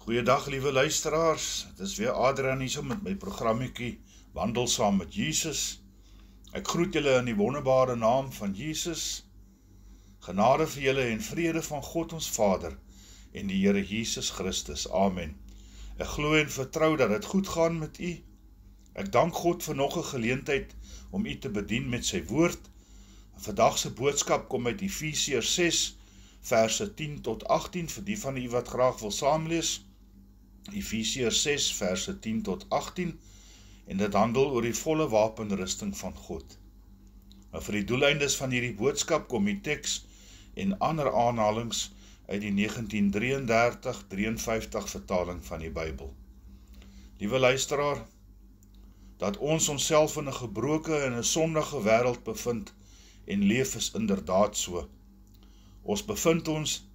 Goeiedag liewe luisteraars, het is weer Adrian hier met my programmetjie Wandel saam met Jesus. Ek groet julle in die wonderbare naam van Jesus. Genade vir julle en vrede van God ons Vader en die Here Jesus Christus. Amen. Ek glo en vertrou dat het goed gaan met u. Ek dank God vir nog 'n geleentheid om u te bedien met sy woord. Vandag se boodskap kom uit Efesiërs 6 verse 10 tot 18 vir die van u wat graag wil saamlees. Efesiërs 6 verse 10 tot 18 en dit handel oor die volle wapenrusting van God. En vir die doeleindes van hierdie boodskap kom die teks en ander aanhalings uit die 1933-53 vertaling van die Bybel. Liewe luisteraar, dat ons onsself in 'n gebroke en 'n sondige wêreld bevind en leef is inderdaad so. Ons bevind ons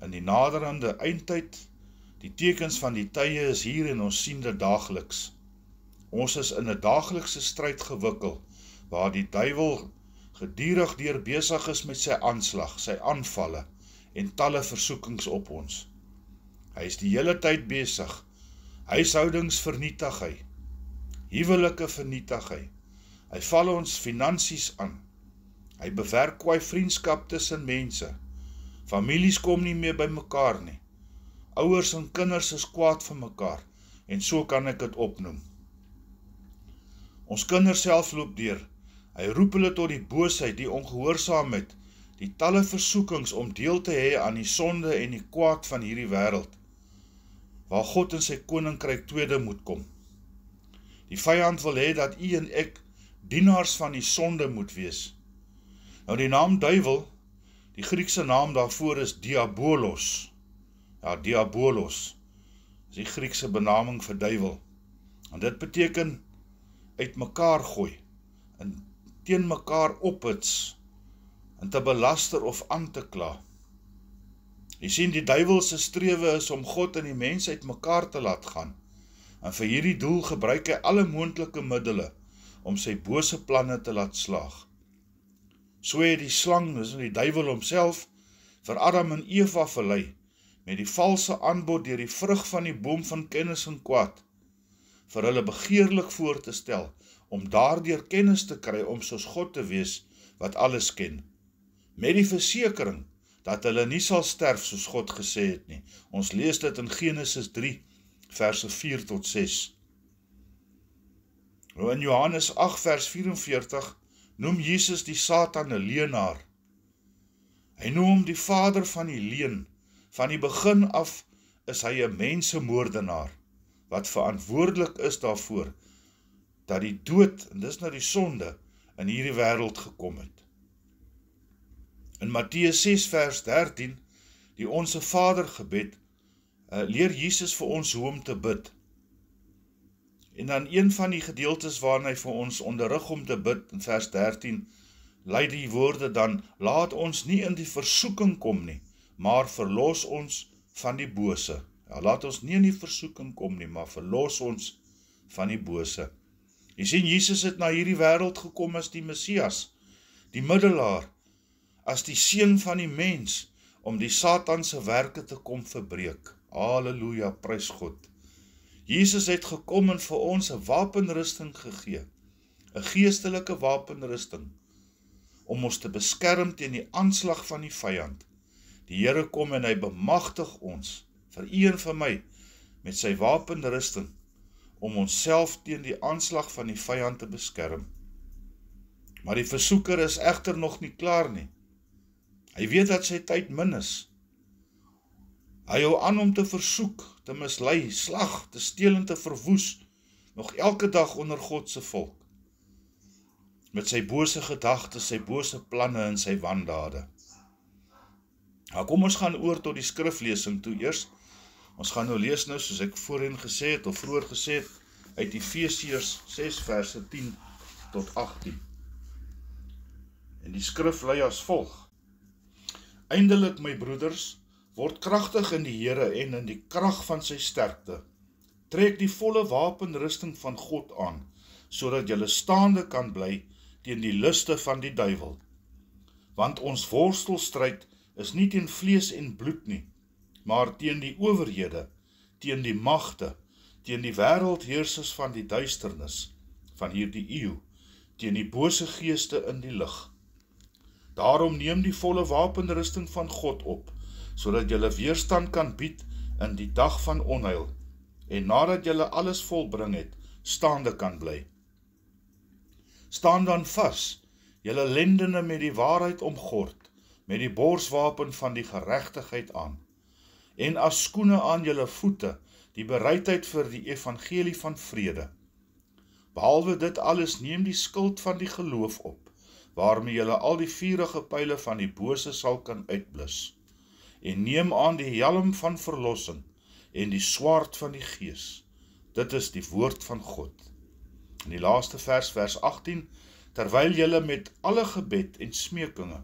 in die naderende eindtyd. Die tekens van die tye is hier en ons sien dit daagliks. Ons is in 'n daaglikse stryd gewikkel, waar die duiwel gedurig deur besig is met sy aanslag, sy aanvalle en talle versoekings op ons. Hy is die hele tyd besig. Huishoudings vernietig hy. Huwelike vernietig hy. Hy val ons finansies aan. Hy bewerk kwaai vriendskap tussen mense. Families kom nie meer by mekaar nie. Ouers en kinders is kwaad vir mekaar, en so kan ek dit opnoem. Ons kinders self loop deur. Hy roep hulle tot die boosheid, die ongehoorsaamheid, die talle versoekings om deel te hê aan die sonde en die kwaad van hierdie wêreld, waar God in sy koninkryk tweede moet kom. Die vyand wil hê dat u en ek dienaars van die sonde moet wees. Nou die naam duiwel, die Griekse naam daarvoor is diabolos. Ja, diabolos is die Griekse benaming vir duiwel. En dit beteken uit mekaar gooi, en teen mekaar ophits, en te belaster of aan te kla. Jy sien, die duiwelse strewe is om God en die mens uit mekaar te laat gaan, en vir hierdie doel gebruik hy alle moontlike middele om sy bose planne te laat slaag. So het die slang, dis die duiwel homself, vir Adam en Eva verlei, met die valse aanbod deur die vrug van die boom van kennis en kwaad, vir hulle begeerlik voor te stel, om daardeur kennis te kry om soos God te wees, wat alles ken, met die versekering, dat hulle nie sal sterf soos God gesê het nie. Ons lees dit in Genesis 3, verse 4 tot 6. In Johannes 8, vers 44, noem Jesus die Satan 'n leienaar. Hy noem hom die vader van die leuen. Van die begin af is hy 'n mensemoordenaar, wat verantwoordelik is daarvoor, dat die dood, en dis nou die sonde, in hierdie wêreld gekom het. In Matteus 6 vers 13, die Onse Vader gebed, leer Jesus vir ons hoe om te bid. En dan een van die gedeeltes waarin hy vir ons onderrig om te bid, in vers 13, lei die woorde dan, laat ons nie in die versoeking kom nie, maar verlos ons van die bose. Ja, laat ons nie in die versoeking kom nie, maar verlos ons van die bose. Jy sien, Jesus het na hierdie wêreld gekom as die Messias, die middelaar, as die seun van die mens, om die Satanse werke te kom verbreek. Halleluja, prys God. Jesus het gekom en vir ons 'n wapenrusting gegee, 'n geestelike wapenrusting, om ons te beskerm teen die aanslag van die vyand. Die Here kom en hy bemagtig ons, vir u en vir my, met sy wapenrusting, om onsself teen die aanslag van die vyand te beskerm. Maar die versoeker is egter nog nie klaar nie. Hy weet dat sy tyd min is. Hy hou aan om te versoek, te mislei, slag, te steel en te verwoes, nog elke dag onder God se volk, met sy bose gedagtes, sy bose planne en sy wandade. Nou kom ons gaan oor tot die skriflesing toe eers. Ons gaan nou lees nou, soos ek voorheen gesê het, of vroeër gesê het, uit Efesiërs 6 verse 10 tot 18. En die skrif lui as volg. Eindelik, my broeders, word kragtig in die Here en in die krag van sy sterkte. Trek die volle wapenrusting van God aan, sodat julle staande kan bly teen die luste van die duiwel. Want ons worstelstryd is nie teen vlees en bloed nie, maar teen die owerhede, teen die magte, teen die wêreldheersers van die duisternis, van hierdie eeu, teen die bose geeste in die lig. Daarom neem die volle wapenrusting van God op, sodat julle weerstand kan bied in die dag van onheil, en nadat julle alles volbring het, staande kan bly. Staan dan vas, julle lendene met die waarheid omgord, met die borswapen van die geregtigheid aan, en as skoene aan julle voete, die bereidheid vir die evangelie van vrede. Behalwe dit alles neem die skild van die geloof op, waarmee julle al die vurige pyle van die bose sal kan uitblus, en neem aan die helm van verlossing, en die swaard van die Gees. Dit is die woord van God. In die laaste vers 18, terwyl julle met alle gebed en smeekinge,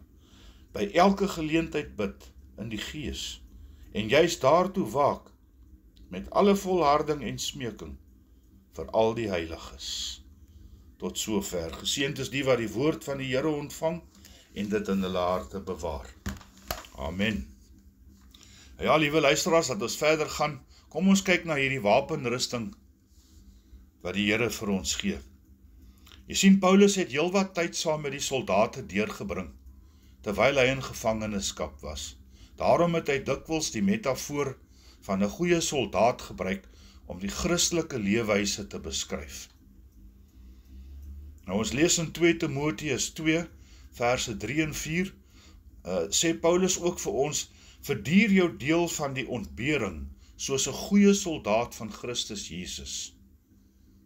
by elke geleentheid bid in die Gees, en juist daartoe waak, met alle volharding en smeeking, vir al die heiliges. Tot sover. Geseënd is die wat die woord van die Here ontvang, en dit in hulle harte bewaar. Amen. Ja, liewe luisteraars, dat ons verder gaan, kom ons kyk na hierdie wapenrusting, wat die Here vir ons gee. Jy sien, Paulus het heelwat tyd saam met die soldate deurgebring, terwyl hy in gevangenskap was. Daarom het hy dikwels die metafoor van 'n goeie soldaat gebruik om die Christelike leefwyse te beskryf. Nou ons lees in 2 Timoteus 2, verse 3 en 4, sê Paulus ook vir ons, verduur jou deel van die ontbering, soos 'n goeie soldaat van Christus Jesus.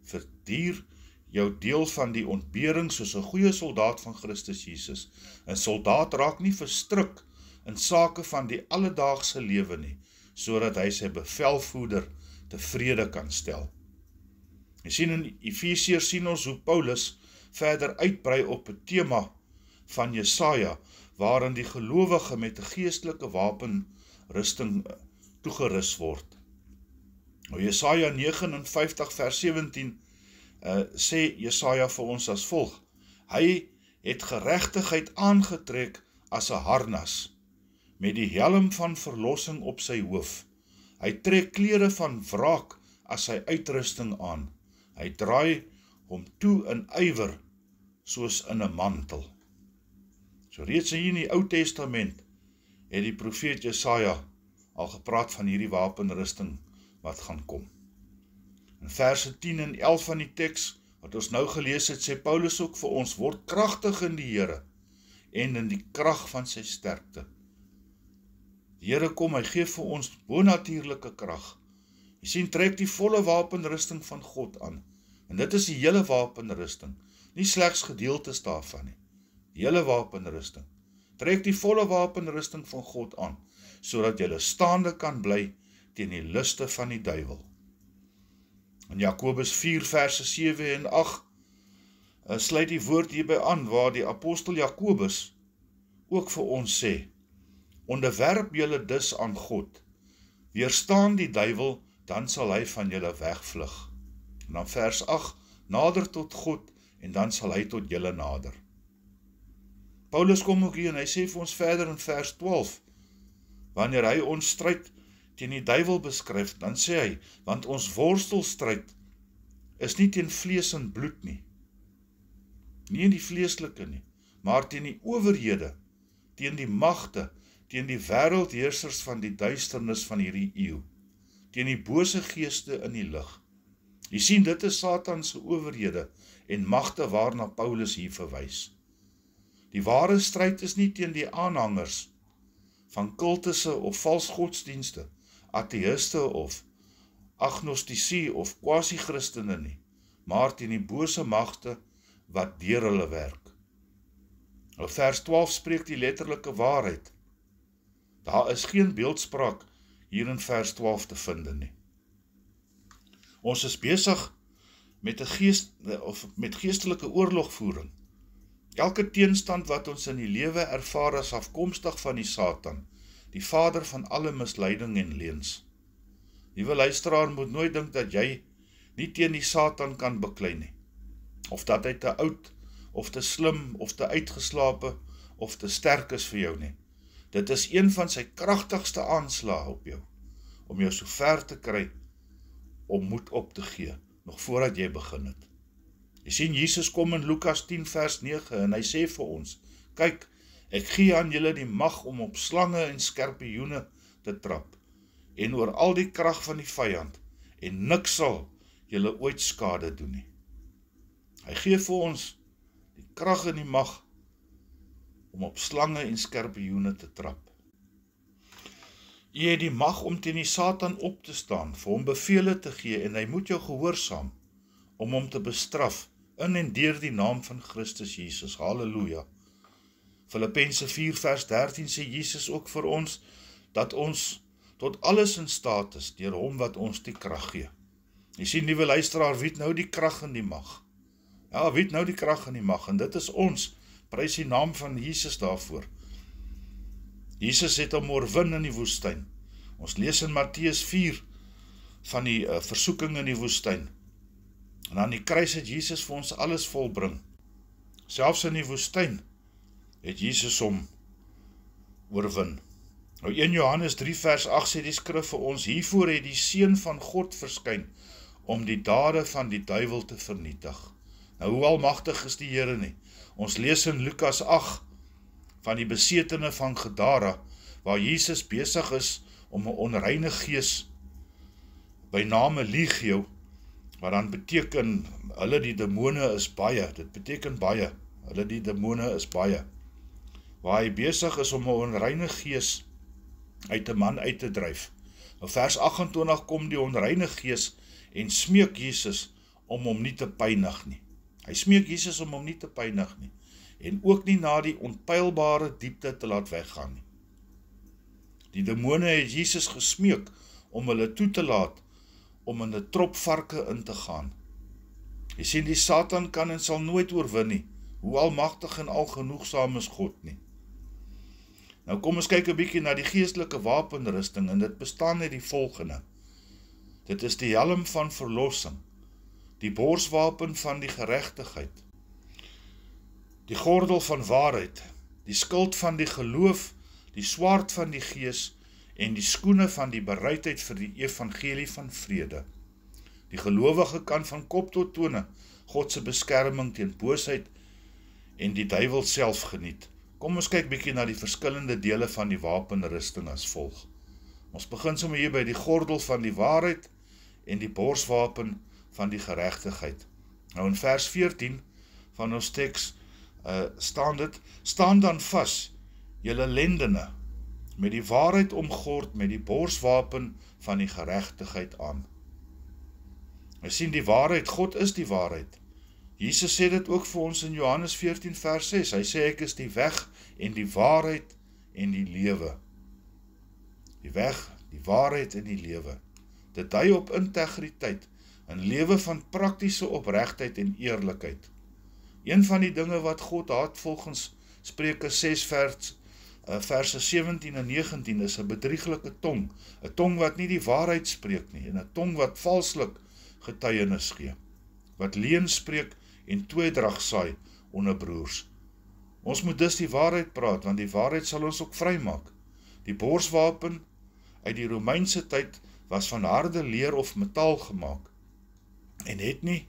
Verduur jou deel van die ontbering, soos 'n goeie soldaat van Christus Jesus. 'n Soldaat raak nie verstrik in sake van die alledaagse lewe nie, sodat hy sy bevelvoerder tevrede kan stel. Jy sien in Efesiërs sien ons hoe Paulus verder uitbrei op 'n tema van Jesaja, waarin die gelowige met 'n geestelike wapenrusting toegerus word. Nou Jesaja 59 vers 17 sê Jesaja vir ons as volg: Hy het geregtigheid aangetrek as 'n harnas, met die helm van verlossing op sy hoof. Hy trek klere van wraak as sy uitrusting aan. Hy draai hom toe in ywer, soos in 'n mantel. So reeds hier in die Ou Testament het die profeet Jesaja al gepraat van hierdie wapenrusting wat gaan kom. In verse 10 en 11 van die teks wat ons nou gelees het, sê Paulus ook vir ons, word kragtig in die Here en in die krag van sy sterkte. Die Here kom, hy gee vir ons bonatuurlike krag. Jy sien, trek die volle wapenrusting van God aan. En dit is die hele wapenrusting, nie slegs gedeeltes daarvan nie. Die hele wapenrusting. Trek die volle wapenrusting van God aan, sodat jy staande kan bly teen die luste van die duiwel. In Jakobus 4 verse 7 en 8 sluit die woord hierby aan, waar die apostel Jakobus ook vir ons sê, onderwerp julle dus aan God, weerstaan die duiwel, dan sal hy van julle wegvlug. En dan vers 8, nader tot God, en dan sal hy tot julle nader. Paulus kom ook hier en hy sê vir ons verder in vers 12, wanneer hy ons stryd teen die duiwel beskryf, dan sê hy, want ons worstelstryd is nie teen vlees en bloed nie, nie in die vleeslike nie, maar teen die owerhede, teen die magte, teen die wêreldheersers van die duisternis van hierdie eeu, teen die bose geeste in die lig. Jy sien, dit is Satan se owerhede en magte waarna Paulus hier verwys. Die ware stryd is nie teen die aanhangers van kultusse of vals godsdienste, ateïste of agnostici of quasi-christene nie, maar teen die bose magte wat deur hulle werk. Nou vers 12 spreek die letterlike waarheid. Daar is geen beeldspraak hier in vers 12 te vind nie. Ons is besig met geestelike oorlogvoering. Elke teenstand wat ons in die lewe ervaar is afkomstig van die Satan, die vader van alle misleiding en leuns. Liewe luisteraar, moet nooit dink dat jy nie teen die Satan kan beklei nie, of dat hy te oud, of te slim, of te uitgeslape, of te sterk is vir jou nie. Dit is een van sy kragtigste aanslae op jou, om jou so ver te kry, om moed op te gee, nog voordat jy begin het. Jy sien, Jesus kom in Lukas 10 vers 9 en hy sê vir ons, kyk, ek gee aan julle die mag om op slange en skorpioene te trap, en oor al die krag van die vyand, en niks sal julle ooit skade doen nie. Hy gee vir ons die krag en die mag om op slange en skorpioene te trap. Jy het die mag om teen die Satan op te staan, vir hom bevele te gee, en hy moet jou gehoorsaam, om hom te bestraf, in en deur die naam van Christus Jesus. Halleluja. Filippense 4 vers 13 sê Jesus ook vir ons, dat ons tot alles in staat is, deur hom wat ons die krag gee. Jy sien, liewe luisteraar, wie het nou die krag en die mag? Ja, wie het nou die krag en die mag? En dit is ons, prys die naam van Jesus daarvoor. Jesus het hom oorwin in die woestyn. Ons lees in Matteus 4 van die versoeking in die woestyn. En aan die kruis het Jesus vir ons alles volbring. Selfs in die woestyn het Jesus hom oorwin. Nou 1 Johannes 3 vers 8 sê die skrif vir ons, hiervoor het die Seun van God verskyn, om die dade van die duiwel te vernietig. Nou hoe almagtig is die Here nie? Ons lees in Lukas 8 van die besetene van Gadara, waar Jesus besig is om 'n onreine gees by name Legio, wat dan beteken, hulle die demone is baie, dit beteken baie, hulle die demone is baie, waar hy besig is om 'n onreine gees uit 'n man uit te dryf. Nou vers 28 kom die onreine gees en smeek Jesus om hom nie te pynig nie. Hy smeek Jesus om hom nie te pynig nie, en ook nie na die onpylbare diepte te laat weggaan nie. Die demone het Jesus gesmeek om hulle toe te laat om in 'n trop varke in te gaan. Jy sien, die Satan kan en sal nooit oorwin nie, hoe almagtig en algenoegsaam is God nie. Nou kom ons kyk 'n bietjie na die geestelike wapenrusting, en dit bestaan uit die volgende. Dit is die helm van verlossing, die borswapen van die geregtigheid, die gordel van waarheid, die skild van die geloof, die swaard van die gees, en die skoene van die bereidheid vir die evangelie van vrede. Die gelowige kan van kop tot tone God se beskerming teen boosheid en die duiwel self geniet. Kom ons kyk bietjie na die verskillende dele van die wapenrusting as volg. Ons begin sommer hier by die gordel van die waarheid en die borswapen van die geregtigheid. Nou in vers 14 van ons teks staan dit, staan dan vas, julle lendene, met die waarheid omgord, met die borswapen van die geregtigheid aan. Ons sien die waarheid, God is die waarheid. Jesus sê dit ook vir ons in Johannes 14 vers 6, hy sê ek is die weg en die waarheid en die lewe. Die weg, die waarheid en die lewe. Dit dui op integriteit, 'n lewe van praktiese opregtheid en eerlikheid. Een van die dinge wat God haat volgens Spreuke 6 verse 17 en 19 is 'n bedrieglike tong, 'n tong wat nie die waarheid spreek nie, en 'n tong wat valslik getuienis gee, wat leuen spreek en tweedrag saai onder broers. Ons moet dus die waarheid praat, want die waarheid sal ons ook vrymaak. Die borswapen uit die Romeinse tyd was van harde leer of metaal gemaak, en het nie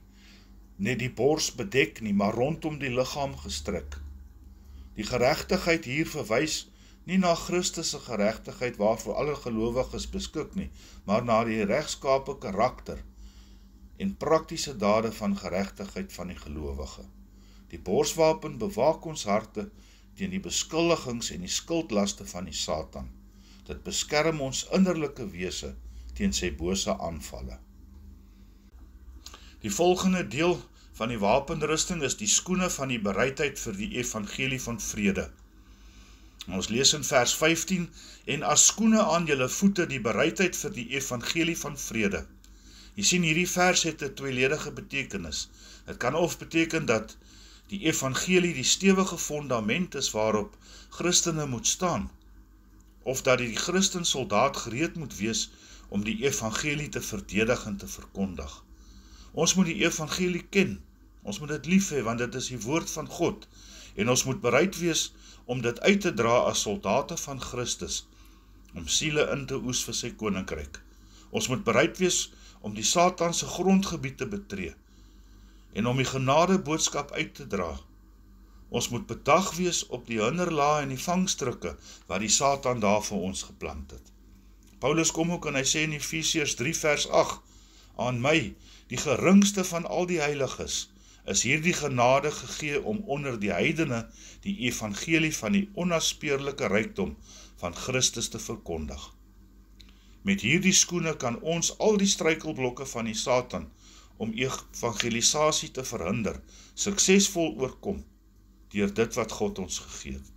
net die bors bedek nie, maar rondom die liggaam gestrik. Die geregtigheid hier verwys nie na Christus se geregtigheid waarvoor alle gelowiges beskik nie, maar na die regskape karakter en praktiese dade van geregtigheid van die gelowige. Die borswapen bewaak ons harte teen die beskuldigings en die skuldlaste van die Satan. Dit beskerm ons innerlike wese teen sy bose aanvalle. Die volgende deel van die wapenrusting is die skoene van die bereidheid vir die evangelie van vrede. Ons lees in vers 15, en as skoene aan julle voete die bereidheid vir die evangelie van vrede. Jy sien, hierdie vers het 'n tweeledige betekenis. Het kan of beteken dat die evangelie die stewige fondament is waarop Christene moet staan, of dat die Christen soldaat gereed moet wees om die evangelie te verdedig en te verkondig. Ons moet die evangelie ken, ons moet dit lief hê, want dit is die woord van God, en ons moet bereid wees om dit uit te dra as soldate van Christus, om siele in te oes vir sy koninkryk. Ons moet bereid wees om die Satanse grondgebied te betree en om die genade boodskap uit te dra. Ons moet bedag wees op die hinderlae en die vangstrukke wat die Satan daar vir ons geplant het. Paulus kom ook en hy sê in Efesiërs 3 vers 8, aan my, die geringste van al die heiliges, is hierdie genade gegee om onder die heidene die evangelie van die onnaspeurlike rykdom van Christus te verkondig. Met hierdie skoene kan ons al die struikelblokke van die Satan om evangelisasie te verhinder, suksesvol oorkom, deur dit wat God ons gegee het.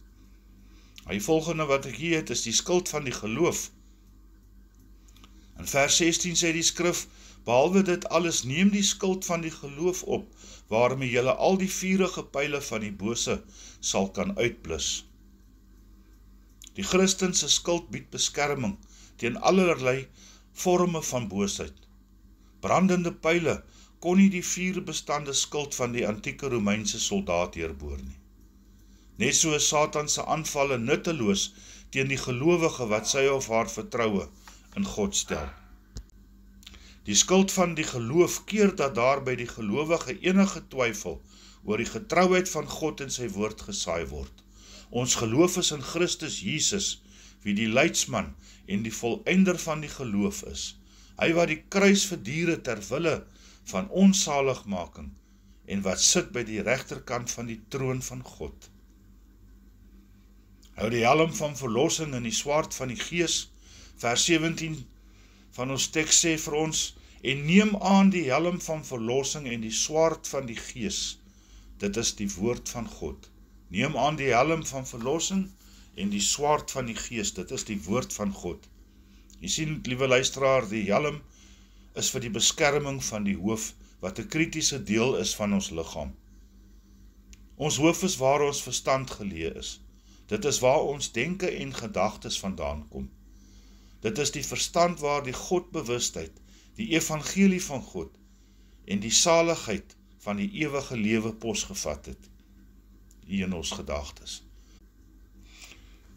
Die volgende wat ek hier het, is die skild van die geloof. In vers 16 sê die skrif, behalwe dit alles, neem die skild van die geloof op, waarmee julle al die vurige pyle van die bose sal kan uitblus. Die Christense skild bied beskerming teen allerlei vorme van boosheid. Brandende pyle kon nie die vuurbestande skild van die antieke Romeinse soldaat deurboor nie. Net so is Satanse aanvalle nutteloos teen die gelowige wat sy of haar vertroue in God stel. Die skild van die geloof keer dat daar by die gelowige enige twyfel oor die getrouheid van God en sy woord gesaai word. Ons geloof is in Christus Jesus, wie die leidsman en die voleinder van die geloof is. Hy wat die kruis verdiere ter wille van ons saligmaking en wat sit by die regterkant van die troon van God. Hou die helm van verlossing en die swaard van die gees, vers 17 van ons teks sê vir ons, en neem aan die helm van verlossing en die swaard van die gees. Dit is die woord van God. Neem aan die helm van verlossing en die swaard van die gees. Dit is die woord van God. Jy sien, liewe luisteraar, die helm is vir die beskerming van die hoof, wat 'n kritiese deel is van ons liggaam. Ons hoof is waar ons verstand geleë is. Dit is waar ons denke en gedagtes vandaan kom. Dit is die verstand waar die Godbewustheid, die evangelie van God en die saligheid van die ewige lewe posgevat het, hier in ons gedagtes.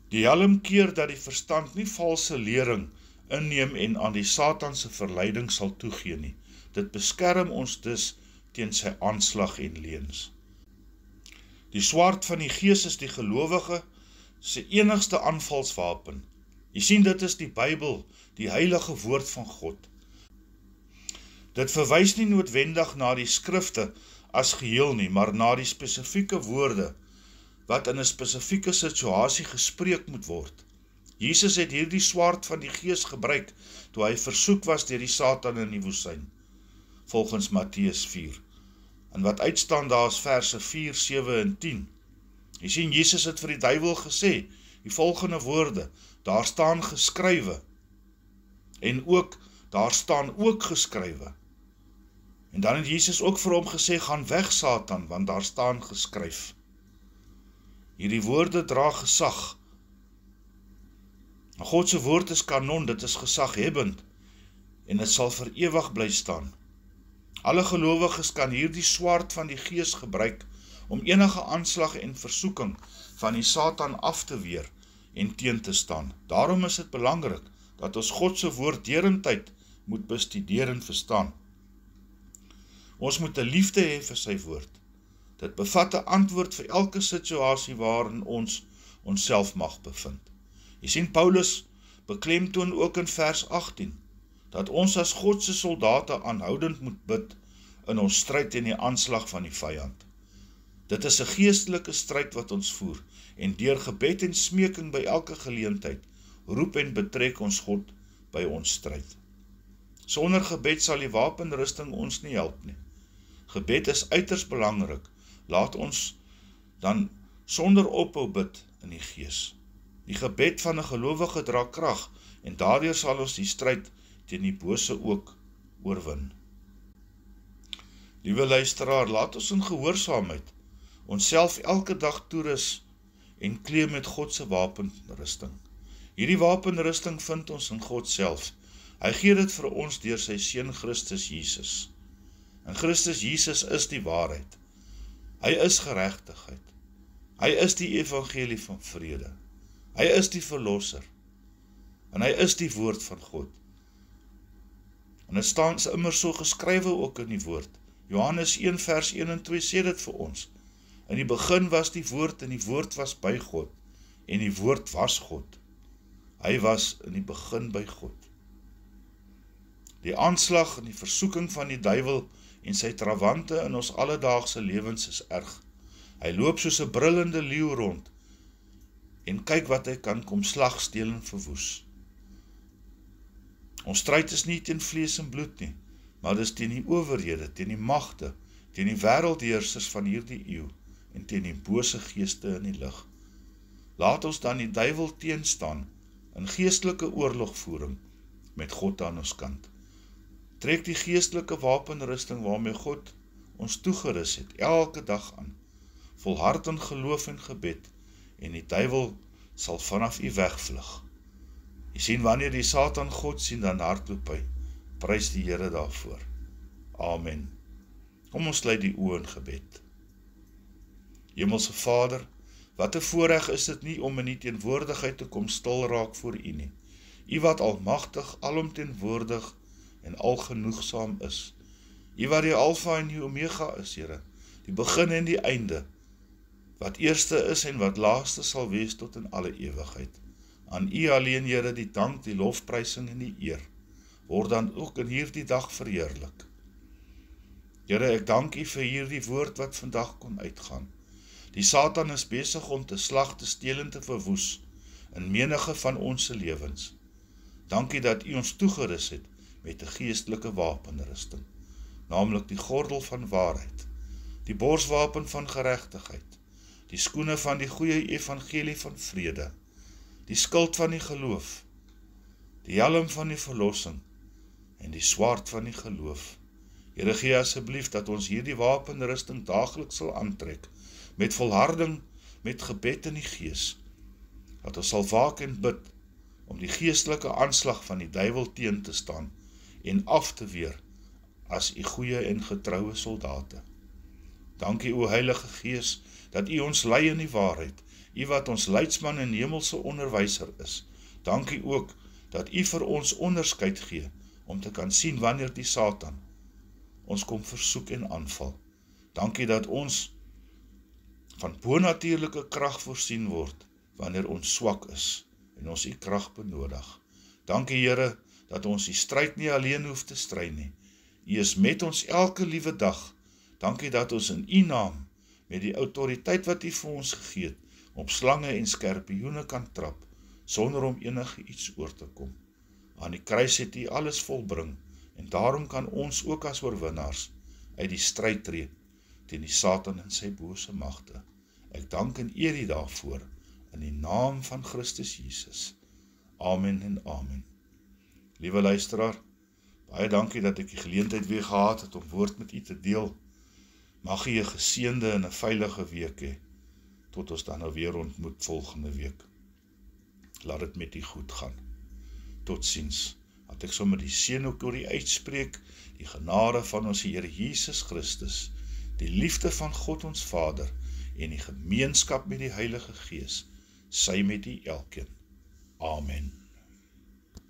Die helm keer dat die verstand nie valse lering inneem en aan die Satanse verleiding sal toegee nie. Dit beskerm ons dus teen sy aanslag en leuns. Die swaard van die gees is die gelowige se enigste aanvalswapen. Jy sien, dit is die Bybel, die heilige woord van God. Dit verwys nie noodwendig na die skrifte as geheel nie, maar na die spesifieke woorde wat in 'n spesifieke situasie gespreek moet word. Jesus het hierdie swaard van die gees gebruik toe hy versoek was deur die Satan in die woestyn, volgens Matteus 4. En wat uitstaan daar is verse 4, 7 en 10. Jy sien, Jesus het vir die duiwel gesê, die volgende woorde, daar staan geskrywe, en ook, daar staan ook geskrywe. En dan het Jesus ook vir hom gesê, gaan weg Satan, want daar staan geskryf. Hierdie woorde dra gesag. God se woord is kanon, dit is gesaghebbend, en dit sal vir ewig bly staan. Alle gelowiges kan hierdie swaard van die gees gebruik, om enige aanslag en versoeking van die Satan af te weer en teen te staan. Daarom is dit belangrik, dat ons God se woord derentyd moet bestudeer en verstaan. Ons moet 'n liefde hê vir sy woord. Dit bevat 'n antwoord vir elke situasie waarin ons onsself mag bevind. Jy sien, Paulus beklemtoon ook in vers 18, dat ons as God se soldate aanhoudend moet bid in ons stryd teen die aanslag van die vyand. Dit is 'n geestelike stryd wat ons voer, en deur gebed en smeking by elke geleentheid, roep en betrek ons God by ons stryd. Sonder gebed sal die wapenrusting ons nie help nie. Gebed is uiters belangrik, laat ons dan sonder ophou bid in die gees. Die gebed van 'n gelowige dra krag, en daardeur sal ons die stryd teen die bose ook oorwin. Liewe luisteraar, laat ons in gehoorsaamheid onsself elke dag toerus en klee met God se wapenrusting. Hierdie wapenrusting vind ons in God self. Hy gee dit vir ons deur sy seun Christus Jesus. En Christus Jesus is die waarheid. Hy is geregtigheid. Hy is die evangelie van vrede. Hy is die verlosser. En hy is die woord van God. En dit staan immer so geskrywe ook in die woord. Johannes 1 vers 1 en 2 sê dit vir ons. In die begin was die woord en die woord was by God en die woord was God. Hy was in die begin by God. Die aanslag en die versoeking van die duiwel en sy trawante in ons alledaagse lewens is erg. Hy loop soos 'n brullende leeu rond en kyk wat hy kan kom slag, steel en verwoes. Ons stryd is nie teen vlees en bloed nie, maar dis teen die owerhede, teen die magte, teen die wêreldheersers van hierdie eeu en teen die bose geeste in die lig. Laat ons dan die duiwel teenstaan in geestelike oorlogvoering met God aan ons kant. Trek die geestelike wapenrusting waarmee God ons toegerus het, elke dag aan. Volhard in geloof en gebed, en die duiwel sal vanaf u wegvlug. Jy sien, wanneer die Satan God sien, dan hardloop hy. Prys die Here daarvoor. Amen. Kom ons sluit die oë in gebed. Hemelse Vader, wat 'n voorreg is dit nie om in die teenwoordigheid te kom stil raak voor u nie. U wat almagtig, alomteenwoordig en algenoegsaam is. U wat die Alfa en die Omega is, Here, die begin en die einde, wat eerste is en wat laaste sal wees tot in alle ewigheid. Aan u alleen, Here, die dank, die lofprysing en die eer, word dan ook in hierdie dag verheerlik. Here, ek dank u vir hierdie woord wat vandag kon uitgaan. Die Satan is besig om te slag, te steel en te verwoes in menige van ons lewens. Dankie dat u ons toegerus het met 'n geestelike wapenrusting, naamlik die gordel van waarheid, die borswapen van geregtigheid, die skoene van die goeie evangelie van vrede, die skild van die geloof, die helm van die verlossing en die swaard van die geloof. Here, gee asseblief dat ons hierdie wapenrusting daagliks sal aantrek, met volharding, met gebed in die gees, dat ons sal waak en bid, om die geestelike aanslag van die duiwel teen te staan, en af te weer, as u goeie en getroue soldate. Dankie o Heilige Gees, dat u ons lei in die waarheid, u wat ons leidsman en hemelse onderwyser is. Dankie ook, dat u vir ons onderskeid gee, om te kan sien wanneer die Satan ons kom versoek en aanval. Dankie dat ons van bonatuurlike krag voorsien word, wanneer ons swak is, en ons die krag benodig. Dankie Here, dat ons die stryd nie alleen hoef te stry nie. U is met ons elke liewe dag. Dankie dat ons in u naam, met die autoriteit wat u vir ons gegee het, op slange en skorpioene kan trap, sonder om enige iets oor te kom. Aan die kruis het u alles volbring, en daarom kan ons ook as oorwinnaars uit die stryd tree teen die Satan en sy bose magte. Ek dank en eer u daarvoor, in die naam van Christus Jesus. Amen en amen. Liewe luisteraar, baie dankie dat ek die geleentheid weer gehad het om woord met u te deel. Mag u 'n geseënde en 'n veilige week hê, tot ons dan nou weer ontmoet volgende week. Laat dit met u goed gaan. Totsiens. Dat ek sommer die seën ook oor u uitspreek, die genade van ons Here Jesus Christus, die liefde van God ons Vader en die gemeenskap met die Heilige Gees, sy met u elkeen. Amen.